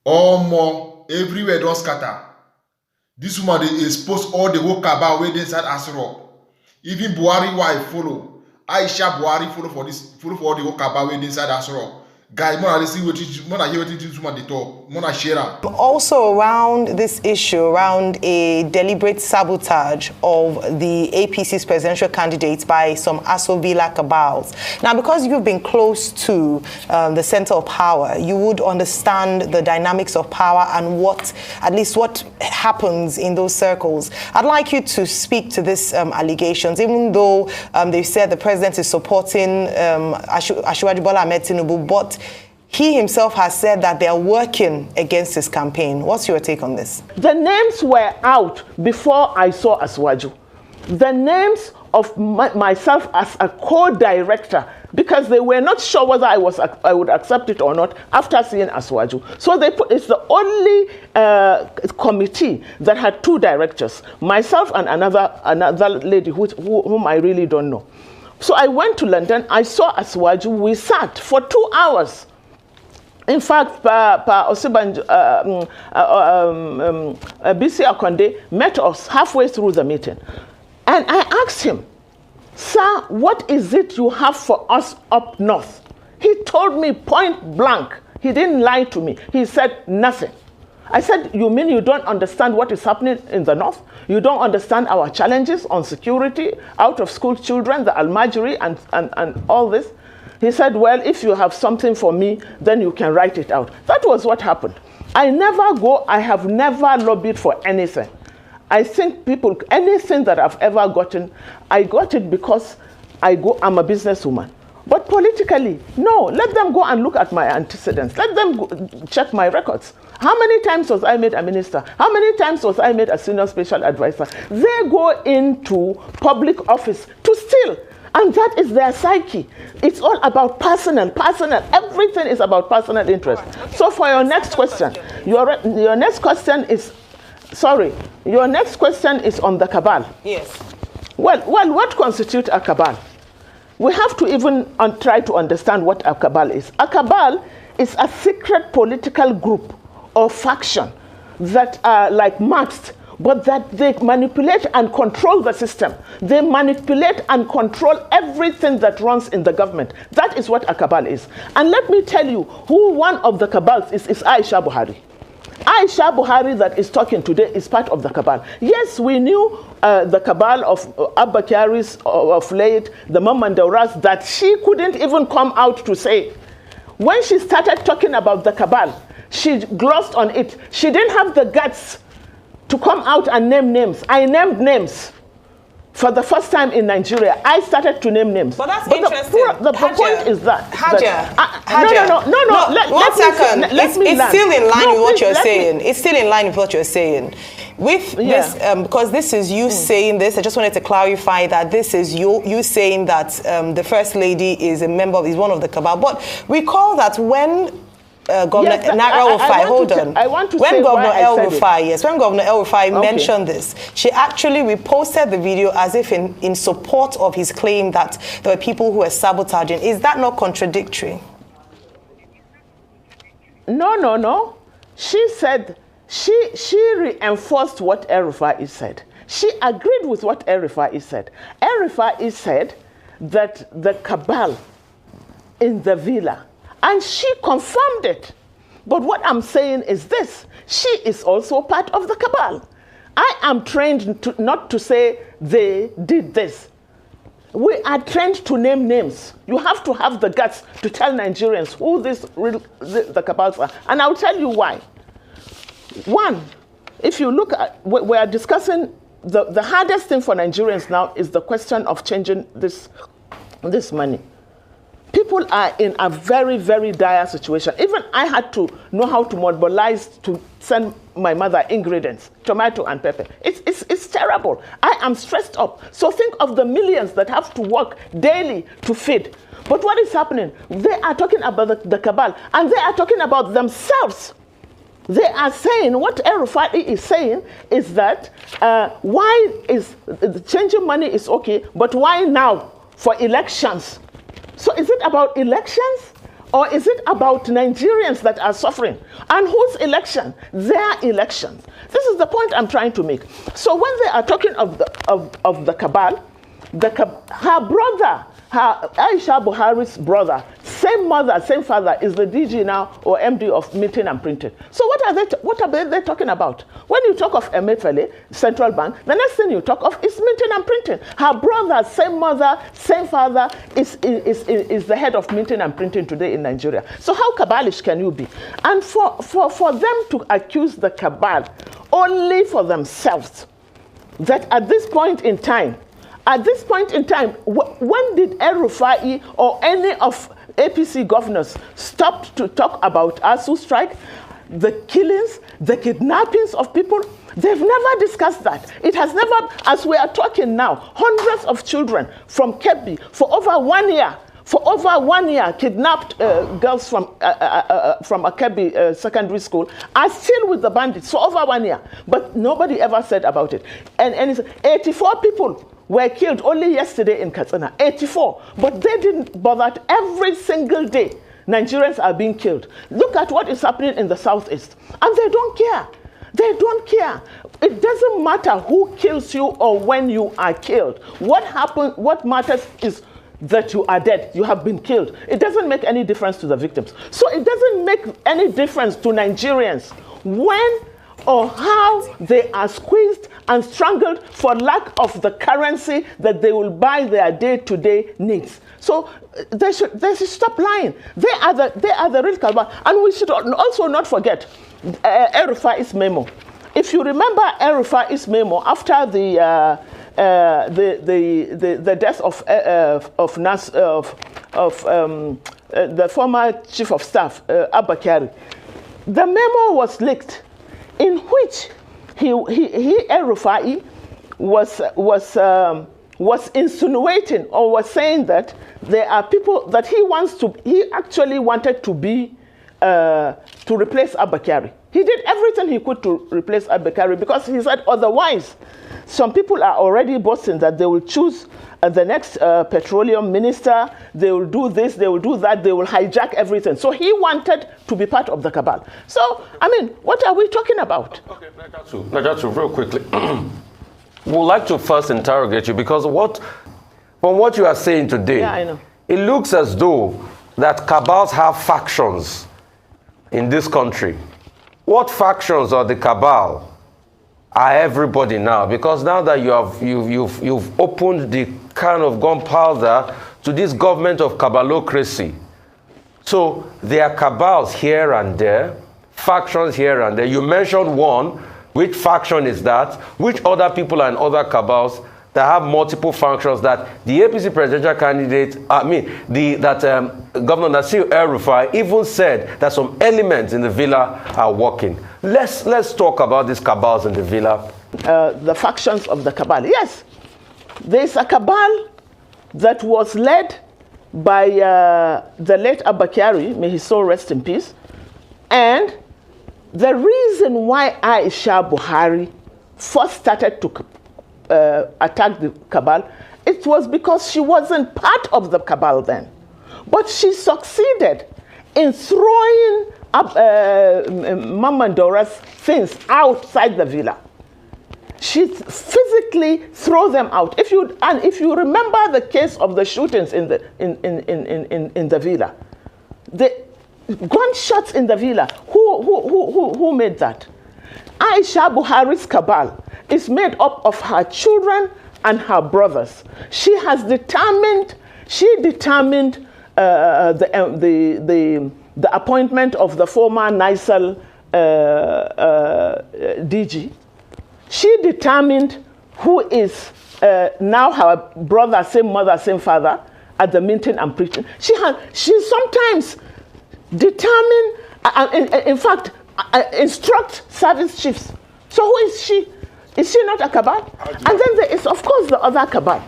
All more everywhere don't scatter. This woman dey expose all the whole cabal wey dey inside Aso Rock. Even Buhari wife follow. Aisha Buhari follow for all the whole cabal wey dey inside Aso Rock. Guys, more I hear wetin this woman dey talk. More share am. Also around this issue, around a deliberate sabotage of the APC's presidential candidates by some Aso Villa cabals. Now, because you've been close to the center of power, you would understand the dynamics of power and at least what happens in those circles. I'd like you to speak to these allegations, even though they said the president is supporting Asiwaju Bola Ahmed Tinubu, but he himself has said that they are working against his campaign. What's your take on this? The names were out before I saw Asiwaju. The names of myself as a co-director, because they were not sure whether I would accept it or not after seeing Asiwaju. So it's the only committee that had two directors, myself and another lady whom I really don't know. So I went to London, I saw Asiwaju, we sat for 2 hours. In fact, BC Akonde met us halfway through the meeting. And I asked him, "Sir, what is it you have for us up north?" He told me point blank. He didn't lie to me. He said nothing. I said, "You mean you don't understand what is happening in the north? You don't understand our challenges on security, out of school children, the Almajiri and all this?" He said, "Well, if you have something for me, then you can write it out." That was what happened. I have never lobbied for anything. I think anything that I've ever gotten, I got it because I'm a businesswoman. But politically, no, let them go and look at my antecedents. Let them check my records. How many times was I made a minister? How many times was I made a senior special advisor? They go into public office to steal. And that is their psyche. It's all about personal. Everything is about personal interest. So for your next question, your next question is on the cabal. Yes. Well, what constitutes a cabal? We have to even try to understand what a cabal is. A cabal is a secret political group or faction that are like masked, but that they manipulate and control the system. They manipulate and control everything that runs in the government. That is what a cabal is. And let me tell you who one of the cabals is Aisha Buhari. Aisha Buhari that is talking today is part of the cabal. Yes, we knew the cabal of Abba Kyari's of late, the Mamandauras, that she couldn't even come out to say. When she started talking about the cabal, she glossed on it. She didn't have the guts to come out and name names. I named names. For the first time in Nigeria, I started to name names. But that's interesting. The point is that... No. One second. It's still in line with what you're saying. It's still in line with what you're saying. With this, because this is you saying this, I just wanted to clarify that this is you saying that the First Lady is one of the cabal. But recall that when Governor El Rufai mentioned this, she actually reposted the video as if in support of his claim that there were people who were sabotaging. Is that not contradictory? No. She said, she reinforced what El Rufai said. She agreed with what El Rufai said. El Rufai said that the cabal in the villa, and she confirmed it. But what I'm saying is this: she is also part of the cabal. I am trained not to say they did this. We are trained to name names. You have to have the guts to tell Nigerians who the cabals are. And I'll tell you why. One, if you look at, we are discussing, the hardest thing for Nigerians now is the question of changing this money. People are in a very, very dire situation. Even I had to know how to mobilize to send my mother ingredients, tomato and pepper. It's terrible. I am stressed up. So think of the millions that have to work daily to feed. But what is happening? They are talking about the cabal, and they are talking about themselves. They are saying, what El Rufai is saying is that why is changing money is okay, but why now for elections? So is it about elections? Or is it about Nigerians that are suffering? And whose election? Their elections. This is the point I'm trying to make. So when they are talking of the cabal, her brother, her Aisha Buhari's brother, same mother, same father, is the DG now or MD of Minting and Printing. So what are they talking about? When you talk of Emefiele, Central Bank, the next thing you talk of is Minting and Printing. Her brother, same mother, same father, is the head of Minting and Printing today in Nigeria. So how cabalish can you be? And for them to accuse the cabal only for themselves, that at this point in time, when did El-Rufai or any of APC governors stop to talk about ASU strike, the killings, the kidnappings of people? They've never discussed that. It has never, as we are talking now, hundreds of children from Kebbi for over 1 year. Kidnapped girls from a Kebbi secondary school are still with the bandits for over 1 year. But nobody ever said about it. And it's 84 people were killed only yesterday in Katsina. 84. But they didn't bother. Every single day, Nigerians are being killed. Look at what is happening in the southeast. And they don't care. They don't care. It doesn't matter who kills you or when you are killed. What matters is that you are dead, you have been killed. It doesn't make any difference to the victims. So it doesn't make any difference to Nigerians when or how they are squeezed and strangled for lack of the currency that they will buy their day-to-day needs. So they should stop lying. They are the real cabal. And we should also not forget El-Rufai's memo. If you remember El-Rufai's memo after the death of the former chief of staff, Abba Kyari, the memo was leaked, in which El-Rufai was insinuating or was saying that there are people that he actually wanted to be to replace Abba Kyari. He did everything he could to replace Abba Kyari because he said otherwise. Some people are already boasting that they will choose the next petroleum minister, they will do this, they will do that, they will hijack everything. So he wanted to be part of the cabal. So, I mean, what are we talking about? Okay, Najatu, real quickly. We'd like to first interrogate you because from what you are saying today, yeah, I know. It looks as though that cabals have factions in this country. What factions are the cabal? Are everybody now? Because now that you've opened the can of gunpowder to this government of cabalocracy. So there are cabals here and there, factions here and there. You mentioned one. Which faction is that? Which other people are in other cabals that have multiple functions that the APC presidential candidate, Governor Nasir El-Rufai even said that some elements in the villa are working. Let's talk about these cabals in the villa. The factions of the cabal. Yes, there's a cabal that was led by the late Abba Kyari, may his soul rest in peace. And the reason why Aisha Buhari first started to attack the cabal, it was because she wasn't part of the cabal then. But she succeeded in throwing Mamandora's things outside the villa. She physically threw them out. If you remember the case of the shootings in the villa, the gunshots in the villa, who made that? Aisha Buhari's cabal is made up of her children and her brothers. She determined the appointment of the former NISAL DG. She determined who is now her brother, same mother, same father, at the Minting and Preaching. She sometimes determined, in fact, instruct service chiefs. So who is she? Is she not a cabal? And then there is, of course, the other cabal.